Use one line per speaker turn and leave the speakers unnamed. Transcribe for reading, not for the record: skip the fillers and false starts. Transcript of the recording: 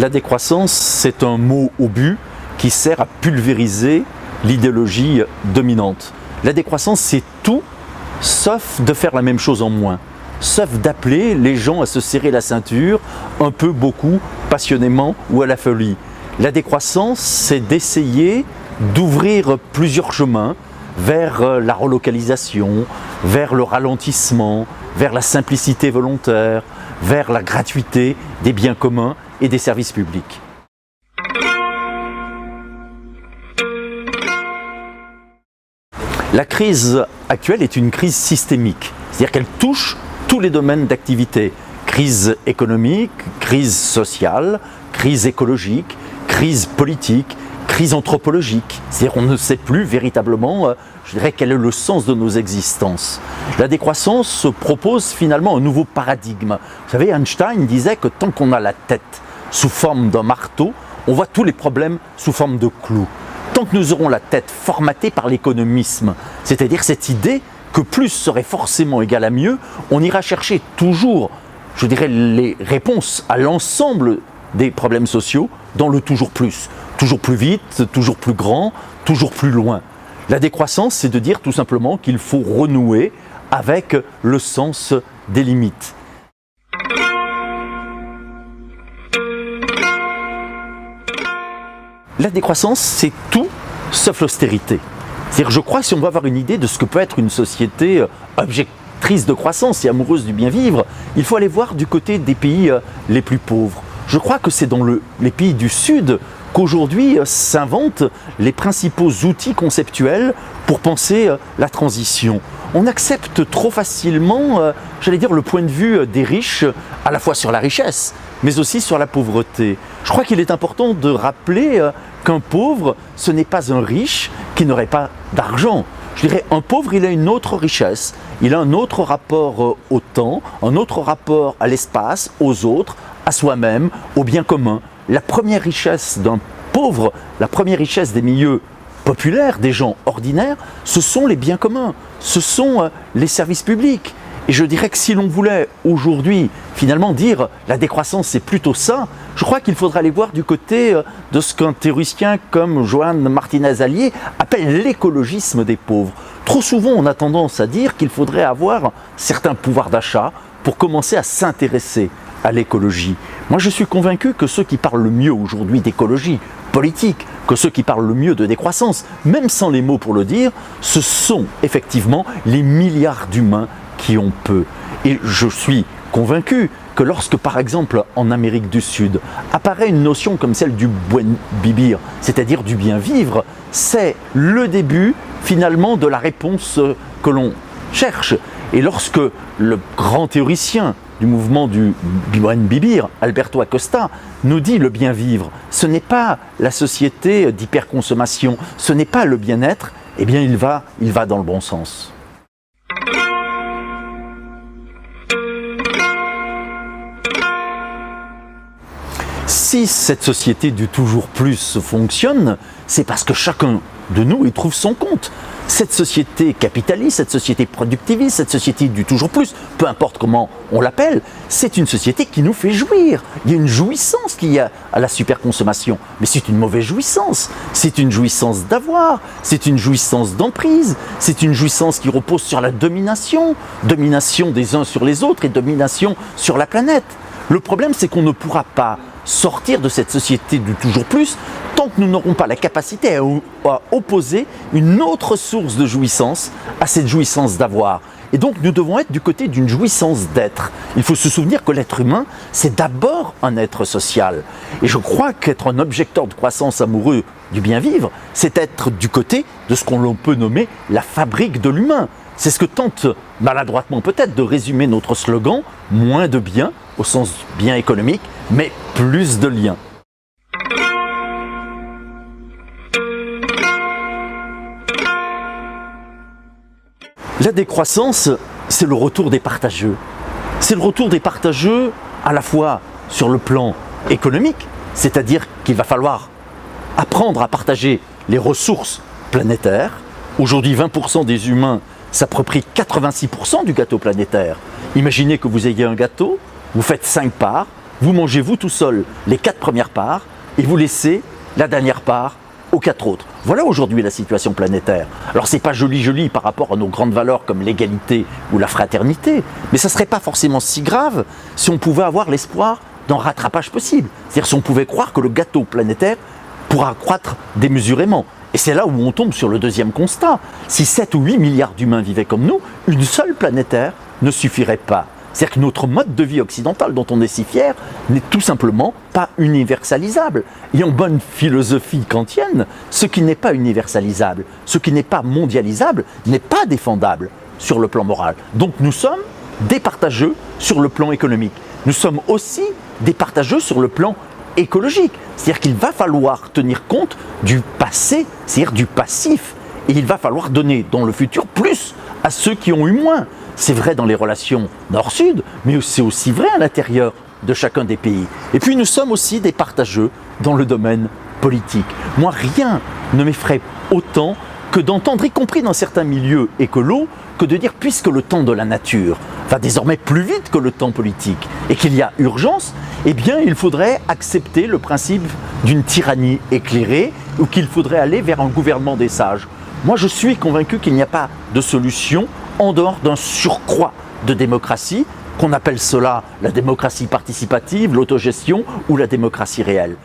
La décroissance, c'est un mot obus qui sert à pulvériser l'idéologie dominante. La décroissance, c'est tout, sauf de faire la même chose en moins, sauf d'appeler les gens à se serrer la ceinture, un peu, beaucoup, passionnément ou à la folie. La décroissance, c'est d'essayer d'ouvrir plusieurs chemins vers la relocalisation, vers le ralentissement, vers la simplicité volontaire, vers la gratuité des biens communs et des services publics. La crise actuelle est une crise systémique, c'est-à-dire qu'elle touche tous les domaines d'activité. Crise économique, crise sociale, crise écologique, crise politique, crise anthropologique. C'est-à-dire qu'on ne sait plus véritablement, je dirais, quel est le sens de nos existences. La décroissance propose finalement un nouveau paradigme. Vous savez, Einstein disait que tant qu'on a la tête sous forme d'un marteau, on voit tous les problèmes sous forme de clous. Tant que nous aurons la tête formatée par l'économisme, c'est-à-dire cette idée que plus serait forcément égal à mieux, on ira chercher toujours, je dirais, les réponses à l'ensemble des problèmes sociaux dans le toujours plus vite, toujours plus grand, toujours plus loin. La décroissance, c'est de dire tout simplement qu'il faut renouer avec le sens des limites. La décroissance, c'est tout sauf l'austérité. C'est-à-dire, je crois que si on veut avoir une idée de ce que peut être une société objectrice de croissance et amoureuse du bien vivre, il faut aller voir du côté des pays les plus pauvres. Je crois que c'est dans les pays du Sud qu'aujourd'hui s'inventent les principaux outils conceptuels pour penser la transition. On accepte trop facilement, j'allais dire, le point de vue des riches, à la fois sur la richesse, mais aussi sur la pauvreté. Je crois qu'il est important de rappeler qu'un pauvre, ce n'est pas un riche qui n'aurait pas d'argent. Je dirais, un pauvre, il a une autre richesse, il a un autre rapport au temps, un autre rapport à l'espace, aux autres, à soi-même, au bien commun. La première richesse d'un pauvre, la première richesse des milieux populaires, des gens ordinaires, ce sont les biens communs, ce sont les services publics. Et je dirais que si l'on voulait aujourd'hui finalement dire la décroissance c'est plutôt ça, je crois qu'il faudrait aller voir du côté de ce qu'un théoricien comme Joan Martinez-Allier appelle l'écologisme des pauvres. Trop souvent on a tendance à dire qu'il faudrait avoir certains pouvoirs d'achat pour commencer à s'intéresser à l'écologie. Moi je suis convaincu que ceux qui parlent le mieux aujourd'hui d'écologie politique, que ceux qui parlent le mieux de décroissance, même sans les mots pour le dire, ce sont effectivement les milliards d'humains qui ont peu. Et je suis convaincu que lorsque, par exemple, en Amérique du Sud, apparaît une notion comme celle du buen vivir, c'est-à-dire du bien vivre, c'est le début, finalement, de la réponse que l'on cherche. Et lorsque le grand théoricien du mouvement du buen vivir, Alberto Acosta, nous dit le bien vivre, ce n'est pas la société d'hyperconsommation, ce n'est pas le bien-être, eh bien il va dans le bon sens. Si cette société du toujours plus fonctionne, c'est parce que chacun de nous y trouve son compte. Cette société capitaliste, cette société productiviste, cette société du toujours plus, peu importe comment on l'appelle, c'est une société qui nous fait jouir. Il y a une jouissance qu'il y a à la superconsommation, mais c'est une mauvaise jouissance. C'est une jouissance d'avoir, c'est une jouissance d'emprise, c'est une jouissance qui repose sur la domination, domination des uns sur les autres et domination sur la planète. Le problème, c'est qu'on ne pourra pas sortir de cette société du toujours plus tant que nous n'aurons pas la capacité à opposer une autre source de jouissance à cette jouissance d'avoir. Et donc nous devons être du côté d'une jouissance d'être. Il faut se souvenir que l'être humain, c'est d'abord un être social. Et je crois qu'être un objecteur de croissance amoureux du bien vivre, c'est être du côté de ce qu'on peut nommer la fabrique de l'humain. C'est ce que tente, maladroitement peut-être, de résumer notre slogan « moins de biens » au sens bien économique, mais plus de liens. La décroissance, c'est le retour des partageux. C'est le retour des partageux à la fois sur le plan économique, c'est-à-dire qu'il va falloir apprendre à partager les ressources planétaires. Aujourd'hui, 20% des humains s'approprient 86% du gâteau planétaire. Imaginez que vous ayez un gâteau, vous faites 5 parts, vous mangez vous tout seul les 4 premières parts et vous laissez la dernière part aux 4 autres. Voilà aujourd'hui la situation planétaire. Alors c'est pas joli par rapport à nos grandes valeurs comme l'égalité ou la fraternité, mais ça serait pas forcément si grave si on pouvait avoir l'espoir d'un rattrapage possible. C'est-à-dire si on pouvait croire que le gâteau planétaire pourra croître démesurément. Et c'est là où on tombe sur le deuxième constat. Si 7 ou 8 milliards d'humains vivaient comme nous, une seule planétaire ne suffirait pas. C'est-à-dire que notre mode de vie occidental dont on est si fier n'est tout simplement pas universalisable. Et en bonne philosophie kantienne, ce qui n'est pas universalisable, ce qui n'est pas mondialisable, n'est pas défendable sur le plan moral. Donc nous sommes départageux sur le plan économique. Nous sommes aussi départageux sur le plan écologique. C'est-à-dire qu'il va falloir tenir compte du passé, c'est-à-dire du passif. Et il va falloir donner dans le futur plus à ceux qui ont eu moins. C'est vrai dans les relations nord-sud, mais c'est aussi vrai à l'intérieur de chacun des pays. Et puis nous sommes aussi départageux dans le domaine politique. Moi, rien ne m'effraie autant que d'entendre, y compris dans certains milieux écolos, que de dire puisque le temps de la nature va désormais plus vite que le temps politique et qu'il y a urgence, eh bien il faudrait accepter le principe d'une tyrannie éclairée ou qu'il faudrait aller vers un gouvernement des sages. Moi je suis convaincu qu'il n'y a pas de solution en dehors d'un surcroît de démocratie, qu'on appelle cela la démocratie participative, l'autogestion ou la démocratie réelle.